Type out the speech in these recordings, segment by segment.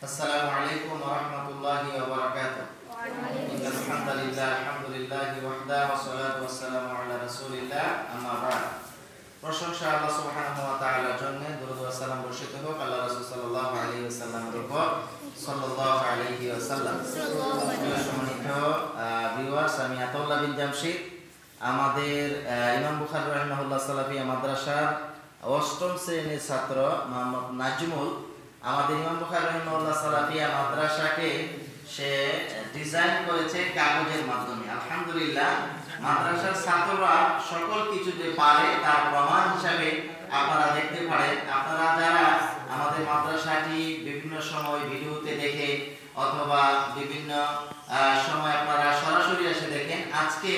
আসসালামু আলাইকুম ওয়া রাহমাতুল্লাহি ওয়া বারাকাতুহু। ইন্নাল হামদালিল্লাহ আলহামদুলিল্লাহি ওয়াহদা ওয়া সলাতু ওয়াসসালামু আলা রাসূলিল্লাহ আম্মা বা'দ। প্রশংসা আল্লাহ সুবহানাহু ওয়া তাআলার জন্য, দরুদ ওয়া সালাম বর্ষিত হোক আল্লাহ রাসূল সাল্লাল্লাহু আলাইহি ওয়াসাল্লামের উপর সাল্লাল্লাহু আলাইহি ওয়াসাল্লাম। সম্মানিত ভিউয়ার্স, আমি আতাউল্লাহ বিন জামশিদ আমাদের ইমাম বুখারী রাহিমাহুল্লাহ সালাফিয়া মাদ্রাসার ৮ম শ্রেণীর ছাত্র মোহাম্মদ নাজমুল আমাদের ইমাম বুখারী রাহিমাহুল্লাহ সালাফিয়া মাদ্রাসাকে সে ডিজাইন করেছে কাগজের মাধ্যমে। আলহামদুলিল্লাহ, মাদ্রাসার ছাত্ররা সকল কিছু যে পারে তার প্রমাণ হিসাবে আপনারা দেখতে পারেন। আপনারা যারা আমাদের মাদ্রাসাটি বিভিন্ন সময় ভিডিওতে দেখে অথবা বিভিন্ন সময় আপনারা সরাসরি এসে দেখেন, আজকে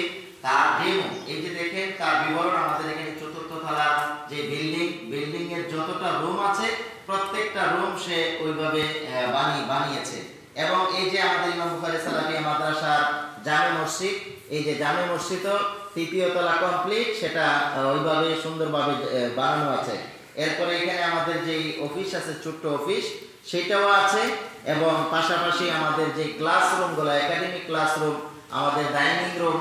তার ডেমো এই যে দেখেন তার বিবরণ আমাদের এখানে চতুর্থ তলার যে বিল্ডিং এর যতটা রুম আছে প্রত্যেকটা রুম সে ওইভাবে বানিয়েছে। এবং এই যে আমাদের ইমাম বুখারী সালাফিয়া মাদ্রাসার জামে মসজিদ, এই যে জামে মসজিদও তৃতীয় তলা কমপ্লিট, সেটা ওইভাবে সুন্দরভাবে বানানো আছে। এরপরে এখানে আমাদের যে অফিস আছে, ছোট্ট অফিস, সেটাও আছে। এবং পাশাপাশি আমাদের যে ক্লাসরুমগুলো, একাডেমিক ক্লাসরুম, আমাদের ডাইনিং রুম,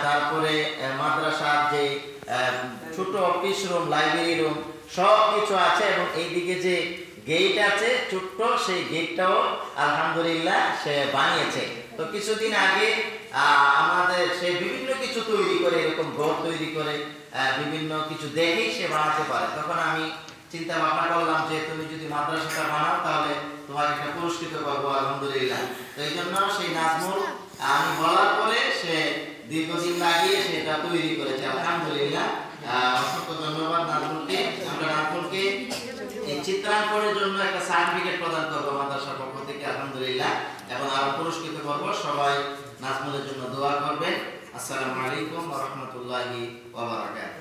তারপরে মাদ্রাসার যে ছোট অফিস রুম, লাইব্রেরি রুম, সব কিছু আছে। এবং এইদিকে যে গেট আছে ছোট্ট, সেই গেটটাও আলহামদুলিল্লাহ সে বানিয়েছে। তো কিছুদিন আগে আমাদের সে বিভিন্ন কিছু তৈরি করে, এরকম ঘর তৈরি করে বিভিন্ন কিছু দেখেই সে বানাতে পারে। তখন আমি চিন্তা ভাবনা করলাম যে তুমি যদি মাদ্রাসাটা বানাও তাহলে তোমাকে একটা পুরস্কৃত করবো। আলহামদুলিল্লাহ, তো এই জন্য সেই নাজমুল আমি বলার পরে সে দীর্ঘদিন লাগিয়ে সেটা তৈরি করেছে। আলহামদুলিল্লাহ, অসংখ্য ধন্যবাদ নাজমুলকে। আমরা নাজমুলকে এই চিত্রাঙ্কনের জন্য একটা সার্টিফিকেট প্রদান করবো মাদ্রাসার পক্ষ থেকে। আলহামদুলিল্লাহ, এবং আরো পুরস্কৃত করবো। সবাই নাজমুলের জন্য দোয়া করবেন। আসসালামু আলাইকুম ওয়া রাহমাতুল্লাহি ওয়া বারাকাতুহু।